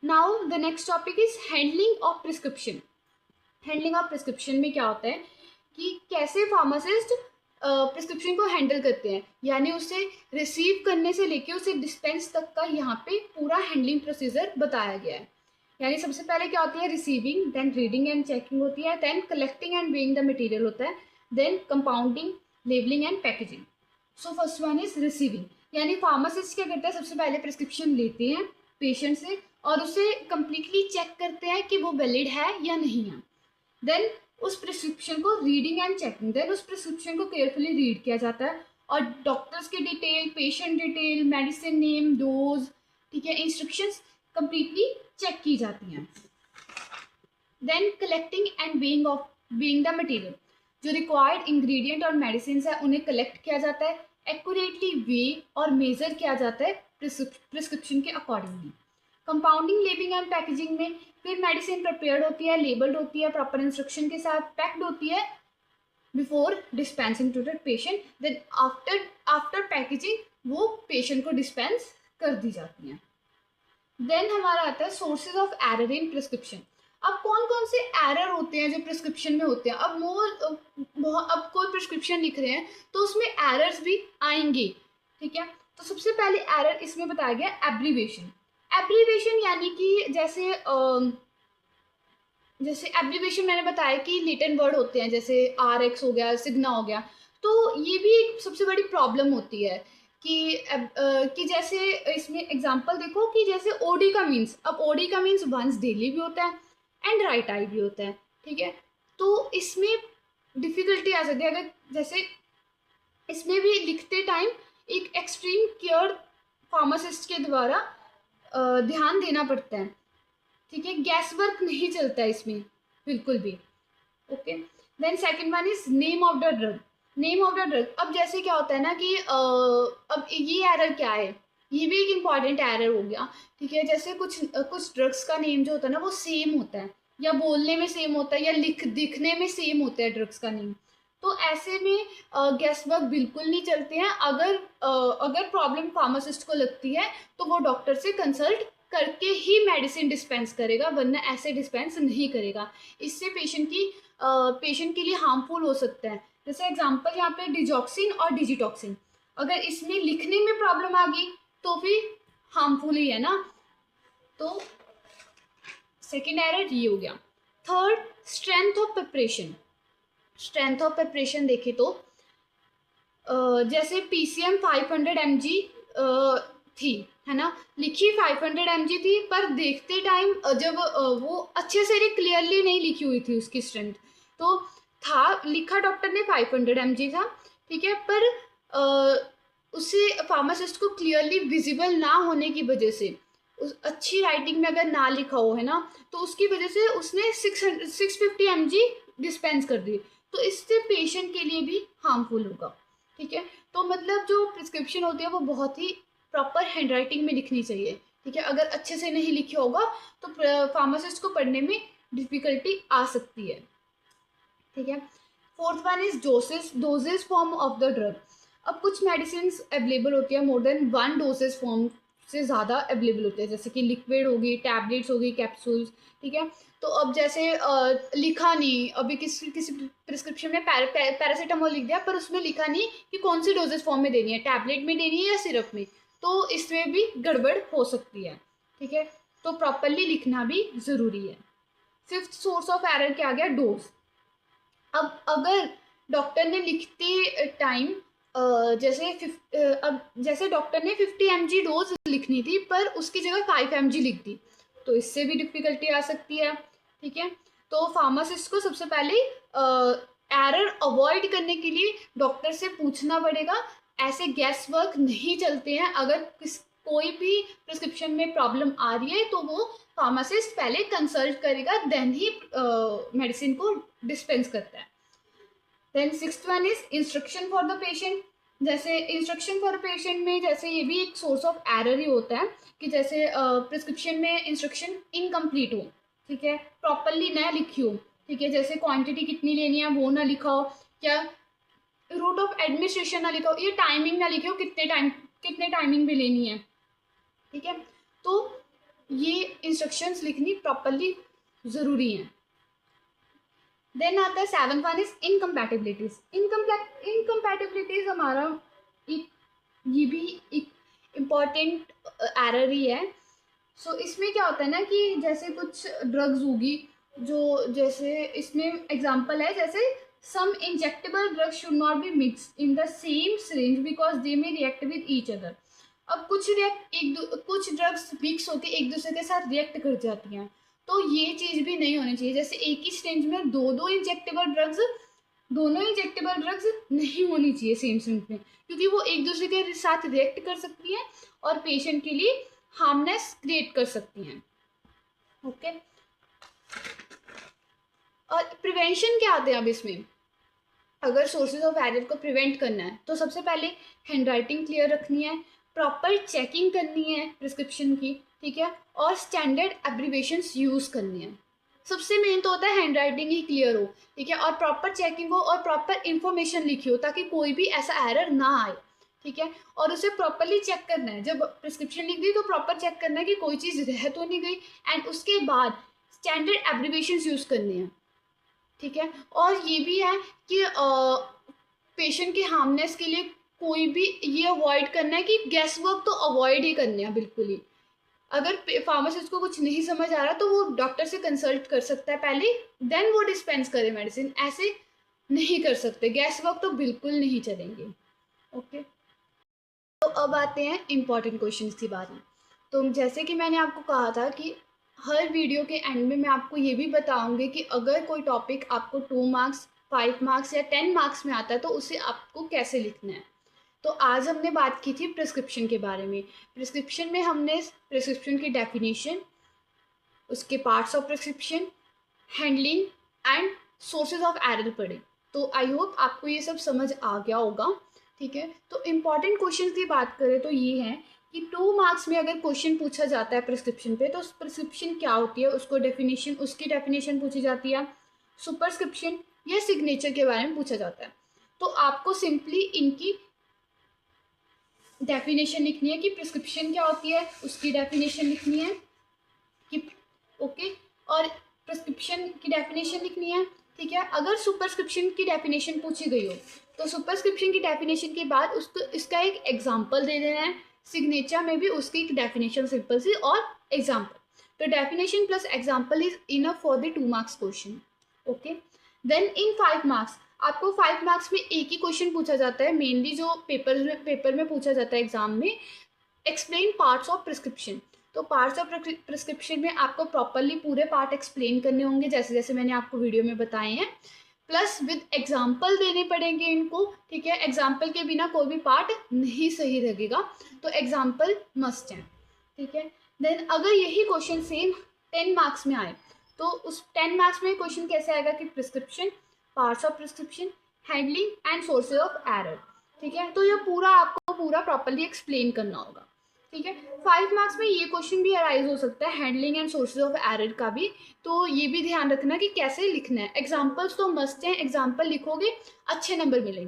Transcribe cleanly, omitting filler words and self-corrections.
Now the next topic is handling of prescription. Handling of prescription में क्या होता है कि कैसे फार्मासिस्ट प्रिस्क्रिप्शन को हैंडल करते हैं, यानी उसे रिसीव करने से लेके उसे डिस्पेंस तक का यहाँ पे पूरा हैंडलिंग प्रोसीजर बताया गया है। यानी सबसे पहले क्या होती है, receiving, then reading and checking होती है, then collecting and weighing the material होता है, then compounding, labeling and packaging. So first one is receiving, यानी फार्मासिस्ट क्या करता है, सबसे पहले प्रिस्क्रिप्शन लेते हैं पेशेंट से और उसे कंप्लीटली चेक करते हैं कि वो वैलिड है या नहीं है। देन उस प्रिस्क्रिप्शन को रीडिंग एंड चेकिंग, देन उस प्रिस्क्रिप्शन को केयरफुली रीड किया जाता है और डॉक्टर्स की detail, patient detail, medicine name, dose, ठीक है, इंस्ट्रक्शंस कंप्लीटली चेक की जाती हैं। Then collecting and weighing the material, जो रिक्वायर्ड इंग्रेडिएंट और मेडिसिन है उन्हें कलेक्ट किया जाता है, एक्यूरेटली वे और मेजर किया जाता है प्रिस्क्रिप्शन के accordingly. Compounding, labeling and packaging में फिर मेडिसिन प्रिपेयर्ड होती है, लेबल्ड होती है, प्रॉपर इंस्ट्रक्शन के साथ पैक्ड होती है before dispensing to the patient, then after after packaging वो पेशेंट को डिस्पेंस कर दी जाती हैं। देन हमारा आता है sources of error in prescription. अब कौन कौन से एरर होते हैं जो प्रिस्क्रिप्शन में होते हैं। अब कोई प्रिस्क्रिप्शन लिख रहे हैं तो उसमें एरर्स भी आएंगे, ठीक है। तो सबसे पहले एरर इसमें बताया गया एब्रीवेशन। एब्रीवेशन यानी कि जैसे एब्रीवेशन मैंने बताया कि लिटन वर्ड होते हैं, जैसे RX हो गया, सिग्ना हो गया, तो ये भी एक सबसे बड़ी प्रॉब्लम होती है कि जैसे इसमें एग्जांपल देखो कि जैसे ओडी का मीन्स, अब ओडी का मीन्स वंस डेली भी होता है एंड राइट आई भी होता है, ठीक है। तो इसमें डिफिकल्टी आ सकती है, अगर जैसे इसमें भी लिखते टाइम एक एक्सट्रीम केयर फार्मासिस्ट के द्वारा ध्यान देना पड़ता है, ठीक है। गैस वर्क नहीं चलता है इसमें बिल्कुल भी, okay. Then second one is name of the drug. Name of the drug, अब जैसे क्या होता है ना कि अब ये एरर क्या है, ये भी एक इम्पॉर्टेंट एरर हो गया, ठीक है। जैसे कुछ ड्रग्स का नेम जो होता है ना वो सेम होता है, या बोलने में सेम होता है, या दिखने में सेम होता है ड्रग्स का नेम। तो ऐसे में गैस वर्क बिल्कुल नहीं चलते हैं। अगर प्रॉब्लम फार्मासिस्ट को लगती है तो वो डॉक्टर से कंसल्ट करके ही मेडिसिन डिस्पेंस करेगा, वरना ऐसे डिस्पेंस नहीं करेगा। इससे पेशेंट के लिए हार्मफुल हो सकता है। जैसे एग्जांपल यहाँ पे डिजॉक्सिन और डिजिटॉक्सिन, अगर इसमें लिखने में प्रॉब्लम आ गई तो फिर हार्मफुल ही है ना। तो सेकेंड एरर ये हो गया। Third, strength of preparation. Strength of preparation देखे तो जैसे PCM 500 mg थी, है ना, लिखी 500 mg थी, पर देखते टाइम जब वो अच्छे से क्लियरली नहीं लिखी हुई थी उसकी स्ट्रेंथ, तो था लिखा डॉक्टर ने 500 mg था, ठीक है, पर उसे फार्मासिस्ट को क्लियरली विजिबल ना होने की वजह से, उस अच्छी राइटिंग में अगर ना लिखा हो, है ना, तो उसकी वजह से उसने 650 mg डिस्पेंस कर दी, तो इससे पेशेंट के लिए भी हार्मफुल होगा, ठीक है। तो मतलब जो प्रिस्क्रिप्शन होती है वो बहुत ही प्रॉपर हैंड राइटिंग में लिखनी चाहिए, ठीक है। अगर अच्छे से नहीं लिखा होगा तो फार्मासिस्ट को पढ़ने में डिफिकल्टी आ सकती है, ठीक है। Fourth one is doses form of the drug. अब कुछ मेडिसिन अवेलेबल होती है, मोर देन 1 डोजेज फॉर्म से ज़्यादा अवेलेबल होते हैं, जैसे कि लिक्विड होगी, टैबलेट्स होगी, कैप्सूल्स, ठीक है। तो अब जैसे लिखा नहीं, अभी किसी किसी प्रिस्क्रिप्शन में पैरासीटामोल लिख दिया, पर उसमें लिखा नहीं कि कौन सी डोजेज फॉर्म में देनी है, टैबलेट में देनी है या सिरप में, तो इसमें भी गड़बड़ हो सकती है, ठीक है। तो प्रॉपरली लिखना भी ज़रूरी है। फिफ्थ सोर्स ऑफ एरर क्या आ गया, डोज। अब अगर डॉक्टर ने लिखते टाइम अब जैसे डॉक्टर ने 50 mg डोज लिखनी थी पर उसकी जगह 5 mg लिख दी, तो इससे भी डिफिकल्टी आ सकती है, ठीक है। तो फार्मासिस्ट को सबसे पहले एरर अवॉइड करने के लिए डॉक्टर से पूछना पड़ेगा। ऐसे गैस वर्क नहीं चलते हैं, अगर कोई भी प्रिस्क्रिप्शन में प्रॉब्लम आ रही है तो वो फार्मासिस्ट पहले कंसल्ट करेगा, देन ही मेडिसिन को डिस्पेंस करता है। Then sixth one is instruction for the patient. जैसे इंस्ट्रक्शन फॉर पेशेंट में जैसे ये भी एक सोर्स ऑफ एरर ही होता है कि जैसे प्रिस्क्रिप्शन में इंस्ट्रक्शन इनकम्प्लीट हो, ठीक है, प्रॉपरली ना लिखी हो, ठीक है, जैसे क्वांटिटी कितनी लेनी है वो ना लिखा हो, या रूट ऑफ एडमिनिस्ट्रेशन ना लिखा हो, ये टाइमिंग ना लिखे हो, कितने टाइमिंग भी लेनी है, ठीक है। तो ये इंस्ट्रक्शंस लिखनी प्रॉपरली ज़रूरी हैं। देन आता है 7th वन इज इनकम्पैटिबिलिटीज। इनकम्पैटिबिलिटीज हमारा एक, ये भी एक इम्पॉर्टेंट एरर ही है। सो इसमें क्या होता है ना कि जैसे कुछ ड्रग्स होगी जो, जैसे इसमें एग्जांपल है, जैसे some injectable drugs should not be mixed in the same syringe because they may react with each other. अब कुछ ड्रग्स मिक्स होकर एक दूसरे के साथ रिएक्ट कर जाती हैं, तो ये चीज़ भी नहीं होनी चाहिए। जैसे एक ही सिरिंज में दोनों इंजेक्टेबल ड्रग्स नहीं होनी चाहिए सेम सिरिंज में, क्योंकि वो एक दूसरे के साथ रिएक्ट कर सकती हैं और पेशेंट के लिए हार्मनेस क्रिएट कर सकती हैं। ओके, और प्रिवेंशन क्या आते हैं अब इसमें। अगर सोर्सेज ऑफ एरर को प्रिवेंट करना है तो सबसे पहले हैंड राइटिंग क्लियर रखनी है, प्रॉपर चेकिंग करनी है प्रिस्क्रिप्शन की, ठीक है, और स्टैंडर्ड एब्रीवेशंस यूज़ करनी है। सबसे मेन तो होता है हैंड राइटिंग ही क्लियर हो, ठीक है, और प्रॉपर चेकिंग हो और प्रॉपर इंफॉर्मेशन लिखी हो ताकि कोई भी ऐसा एरर ना आए, ठीक है। और उसे प्रॉपरली चेक करना है, जब प्रिस्क्रिप्शन लिख दी तो प्रॉपर चेक करना है कि कोई चीज़ रह तो नहीं गई, एंड उसके बाद स्टैंडर्ड एब्रीवेशंस यूज़ करनी है, ठीक है। और ये भी है कि पेशेंट के हार्मनेस के लिए कोई भी ये अवॉइड करना है कि गैस वर्क तो अवॉइड ही करना है बिल्कुल ही। अगर फार्मासिस्ट को कुछ नहीं समझ आ रहा तो वो डॉक्टर से कंसल्ट कर सकता है पहले, देन वो डिस्पेंस करे मेडिसिन। ऐसे नहीं कर सकते, गैस वर्क तो बिल्कुल नहीं चलेंगे। ओके, तो अब आते हैं इम्पॉर्टेंट क्वेश्चंस की बारी। तो जैसे कि मैंने आपको कहा था कि हर वीडियो के एंड में मैं आपको ये भी बताऊंगी कि अगर कोई टॉपिक आपको 2 मार्क्स, 5 मार्क्स या 10 मार्क्स में आता है तो उसे आपको कैसे लिखना है। तो आज हमने बात की थी प्रिस्क्रिप्शन के बारे में। प्रिस्क्रिप्शन में हमने प्रिस्क्रिप्शन की डेफिनेशन, उसके parts of prescription, handling and sources of error पढ़े। तो आई होप आपको ये सब समझ आ गया होगा, ठीक है। तो इम्पॉर्टेंट क्वेश्चन की बात करें तो ये है कि 2 मार्क्स में अगर क्वेश्चन पूछा जाता है प्रिस्क्रिप्शन पे तो प्रिस्क्रिप्शन क्या होती है, उसकी डेफिनेशन पूछी जाती है, सुपरस्क्रिप्शन या सिग्नेचर के बारे में पूछा जाता है। तो आपको सिंपली इनकी डेफिनेशन लिखनी है कि प्रिस्क्रिप्शन क्या होती है, उसकी डेफिनेशन लिखनी है कि ओके, और प्रिस्क्रिप्शन की डेफिनेशन लिखनी है, ठीक है। अगर सुपरस्क्रिप्शन की डेफिनेशन पूछी गई हो तो सुपरस्क्रिप्शन की डेफिनेशन के बाद उसको इसका एक एग्जाम्पल दे देना है। सिग्नेचर में भी उसकी एक डेफिनेशन सिंपल सी और एग्जाम्पल। तो definition plus example is enough for the 2 marks question. Okay, then in 5 marks आपको 5 मार्क्स में एक ही क्वेश्चन पूछा जाता है, मेनली जो पेपर में पूछा जाता है एग्जाम में, एक्सप्लेन पार्ट्स ऑफ प्रिस्क्रिप्शन। तो पार्ट्स ऑफ प्रिस्क्रिप्शन में आपको प्रॉपरली पूरे पार्ट एक्सप्लेन करने होंगे जैसे जैसे मैंने आपको वीडियो में बताए हैं, प्लस विद एग्जाम्पल देने पड़ेंगे इनको, ठीक है। एग्जाम्पल के बिना कोई भी पार्ट नहीं सही लगेगा, तो एग्जाम्पल मस्ट है, ठीक है। देन अगर यही क्वेश्चन सेम 10 मार्क्स में आए तो उस 10 मार्क्स में क्वेश्चन कैसे आएगा कि prescription, parts of prescription, handling and sources of error, ठीक है। तो ये पूरा आपको प्रॉपरली एक्सप्लेन करना होगा, ठीक है। 5 मार्क्स में ये क्वेश्चन भी अराइज हो सकता है, handling and sources of error का भी। तो ये भी ध्यान रखना कि कैसे लिखना है। एग्जाम्पल्स तो मस्ट हैं, एग्जाम्पल लिखोगे अच्छे नंबर मिलेंगे।